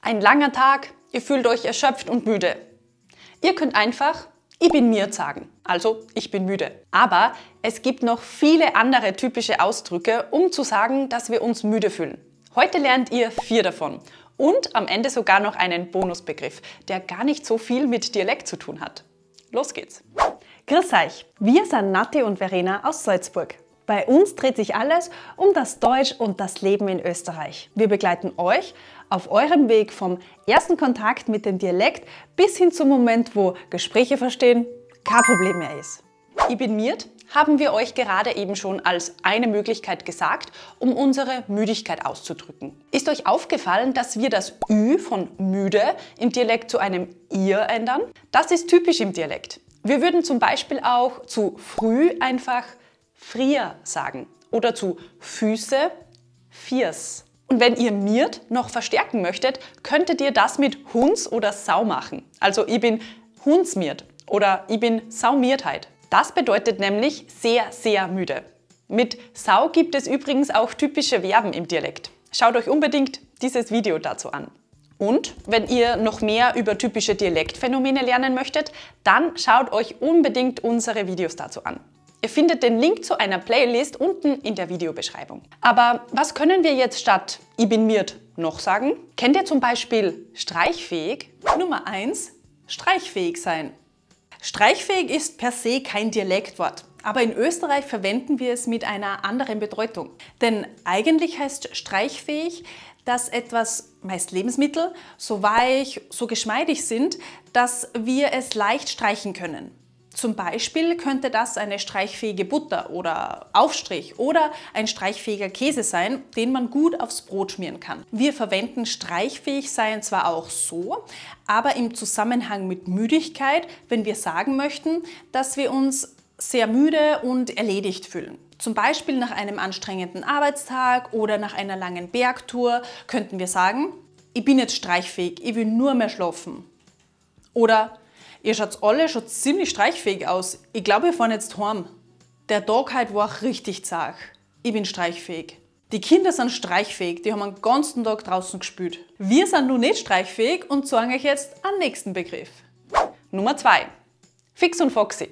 Ein langer Tag, ihr fühlt euch erschöpft und müde. Ihr könnt einfach ich bin miert sagen, also ich bin müde. Aber es gibt noch viele andere typische Ausdrücke, um zu sagen, dass wir uns müde fühlen. Heute lernt ihr 4 davon und am Ende sogar noch einen Bonusbegriff, der gar nicht so viel mit Dialekt zu tun hat. Los geht's! Grüß euch, wir sind Nati und Verena aus Salzburg. Bei uns dreht sich alles um das Deutsch und das Leben in Österreich. Wir begleiten euch auf eurem Weg vom ersten Kontakt mit dem Dialekt bis hin zum Moment, wo Gespräche verstehen kein Problem mehr ist. Ich bin miert haben wir euch gerade eben schon als eine Möglichkeit gesagt, um unsere Müdigkeit auszudrücken. Ist euch aufgefallen, dass wir das Ü von müde im Dialekt zu einem ihr ändern? Das ist typisch im Dialekt. Wir würden zum Beispiel auch zu früh einfach frier sagen oder zu Füße Fiers. Und wenn ihr miert noch verstärken möchtet, könntet ihr das mit Hunds oder Sau machen. Also ich bin hundsmiert oder ich bin Saumiertheit. Das bedeutet nämlich sehr, sehr müde. Mit Sau gibt es übrigens auch typische Verben im Dialekt. Schaut euch unbedingt dieses Video dazu an. Und wenn ihr noch mehr über typische Dialektphänomene lernen möchtet, dann schaut euch unbedingt unsere Videos dazu an. Ihr findet den Link zu einer Playlist unten in der Videobeschreibung. Aber was können wir jetzt statt ich bin miert noch sagen? Kennt ihr zum Beispiel streichfähig? Nummer 1. Streichfähig sein. Streichfähig ist per se kein Dialektwort, aber in Österreich verwenden wir es mit einer anderen Bedeutung. Denn eigentlich heißt streichfähig, dass etwas, meist Lebensmittel, so weich, so geschmeidig sind, dass wir es leicht streichen können. Zum Beispiel könnte das eine streichfähige Butter oder Aufstrich oder ein streichfähiger Käse sein, den man gut aufs Brot schmieren kann. Wir verwenden streichfähig sein zwar auch so, aber im Zusammenhang mit Müdigkeit, wenn wir sagen möchten, dass wir uns sehr müde und erledigt fühlen. Zum Beispiel nach einem anstrengenden Arbeitstag oder nach einer langen Bergtour könnten wir sagen, ich bin jetzt streichfähig, ich will nur mehr schlafen. Oder ihr schaut alle schon ziemlich streichfähig aus. Ich glaube, wir fahren jetzt heim. Der Tag heute war richtig zart. Ich bin streichfähig. Die Kinder sind streichfähig, die haben den ganzen Tag draußen gespielt. Wir sind nun nicht streichfähig und sagen euch jetzt einen nächsten Begriff. Nummer 2. Fix und foxy.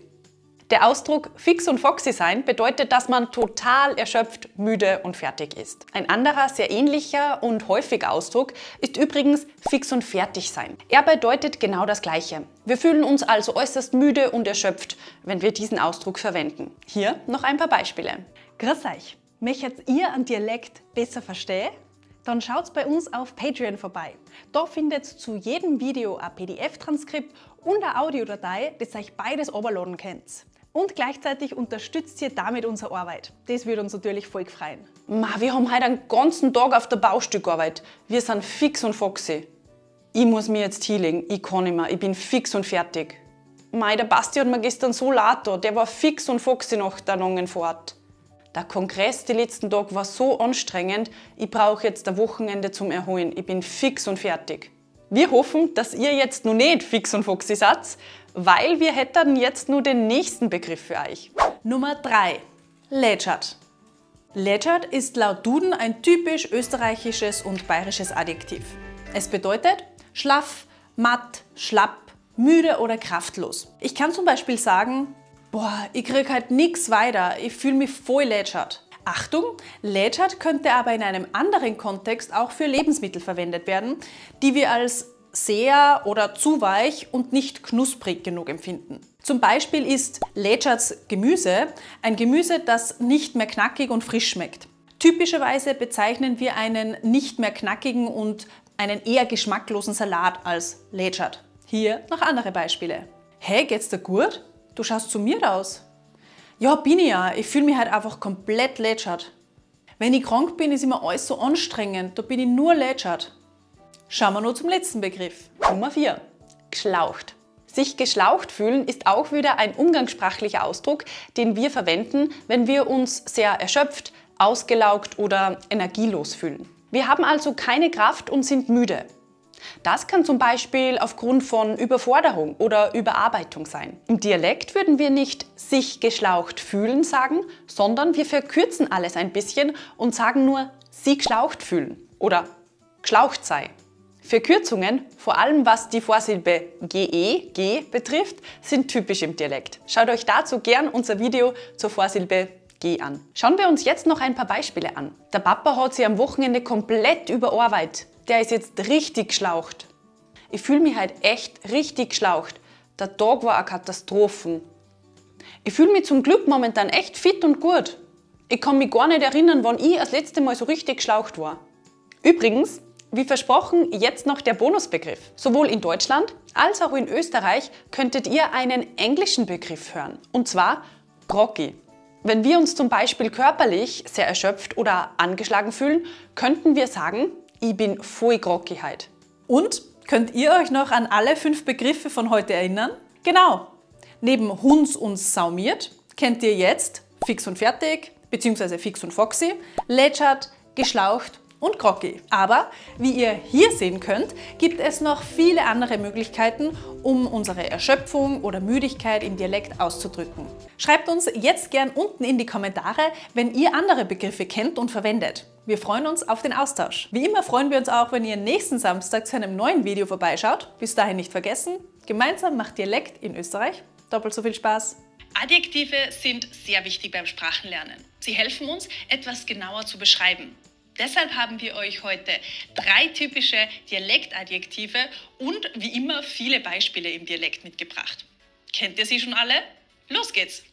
Der Ausdruck fix und foxy sein bedeutet, dass man total erschöpft, müde und fertig ist. Ein anderer, sehr ähnlicher und häufiger Ausdruck ist übrigens fix und fertig sein. Er bedeutet genau das Gleiche. Wir fühlen uns also äußerst müde und erschöpft, wenn wir diesen Ausdruck verwenden. Hier noch ein paar Beispiele. Grüß euch! Möchtet ihr einen Dialekt besser verstehen? Dann schaut bei uns auf Patreon vorbei. Da findet ihr zu jedem Video ein PDF-Transkript und eine Audiodatei, das euch beides runterladen könnt. Und gleichzeitig unterstützt ihr damit unsere Arbeit. Das würde uns natürlich voll freuen. Wir haben heute einen ganzen Tag auf der Baustelle gearbeitet. Wir sind fix und foxy. Ich muss mir jetzt hinlegen, ich kann nicht mehr, ich bin fix und fertig. Der Basti hat mir gestern so leid da, der war fix und foxy nach der langen Fahrt. Der Kongress die letzten Tage war so anstrengend, ich brauche jetzt ein Wochenende zum Erholen. Ich bin fix und fertig. Wir hoffen, dass ihr jetzt noch nicht fix und foxy seid, weil wir hätten jetzt nur den nächsten Begriff für euch. Nummer 3. Lätschert. Lätschert ist laut Duden ein typisch österreichisches und bayerisches Adjektiv. Es bedeutet schlaff, matt, schlapp, müde oder kraftlos. Ich kann zum Beispiel sagen, boah, ich krieg halt nix weiter, ich fühle mich voll lätschert. Achtung, lätschert könnte aber in einem anderen Kontext auch für Lebensmittel verwendet werden, die wir als sehr oder zu weich und nicht knusprig genug empfinden. Zum Beispiel ist lätscherts Gemüse ein Gemüse, das nicht mehr knackig und frisch schmeckt. Typischerweise bezeichnen wir einen nicht mehr knackigen und einen eher geschmacklosen Salat als lätschert. Hier noch andere Beispiele. Hey, geht's dir gut? Du schaust zu mir aus. Ja, bin ich ja. Ich fühle mich halt einfach komplett lätschert. Wenn ich krank bin, ist immer alles so anstrengend. Da bin ich nur lätschert. Schauen wir noch zum letzten Begriff. Nummer 4. Geschlaucht. Sich geschlaucht fühlen ist auch wieder ein umgangssprachlicher Ausdruck, den wir verwenden, wenn wir uns sehr erschöpft, ausgelaugt oder energielos fühlen. Wir haben also keine Kraft und sind müde. Das kann zum Beispiel aufgrund von Überforderung oder Überarbeitung sein. Im Dialekt würden wir nicht sich geschlaucht fühlen sagen, sondern wir verkürzen alles ein bisschen und sagen nur sie geschlaucht fühlen oder geschlaucht sei. Verkürzungen, vor allem was die Vorsilbe ge betrifft, sind typisch im Dialekt. Schaut euch dazu gern unser Video zur Vorsilbe ge an. Schauen wir uns jetzt noch ein paar Beispiele an. Der Papa hat sich am Wochenende komplett überarbeitet. Der ist jetzt richtig geschlaucht. Ich fühle mich halt echt richtig geschlaucht. Der Tag war eine Katastrophe. Ich fühle mich zum Glück momentan echt fit und gut. Ich kann mich gar nicht erinnern, wann ich das letzte Mal so richtig geschlaucht war. Übrigens, wie versprochen, jetzt noch der Bonusbegriff. Sowohl in Deutschland als auch in Österreich könntet ihr einen englischen Begriff hören, und zwar groggy. Wenn wir uns zum Beispiel körperlich sehr erschöpft oder angeschlagen fühlen, könnten wir sagen, ich bin voll groggy heute. Und könnt ihr euch noch an alle 5 Begriffe von heute erinnern? Genau! Neben Hunds und Saumiert kennt ihr jetzt fix und fertig, bzw. fix und foxy, lätschert, geschlaucht und groggy. Aber wie ihr hier sehen könnt, gibt es noch viele andere Möglichkeiten, um unsere Erschöpfung oder Müdigkeit im Dialekt auszudrücken. Schreibt uns jetzt gern unten in die Kommentare, wenn ihr andere Begriffe kennt und verwendet. Wir freuen uns auf den Austausch. Wie immer freuen wir uns auch, wenn ihr nächsten Samstag zu einem neuen Video vorbeischaut. Bis dahin nicht vergessen, gemeinsam macht Dialekt in Österreich doppelt so viel Spaß. Adjektive sind sehr wichtig beim Sprachenlernen. Sie helfen uns, etwas genauer zu beschreiben. Deshalb haben wir euch heute 3 typische Dialektadjektive und wie immer viele Beispiele im Dialekt mitgebracht. Kennt ihr sie schon alle? Los geht's!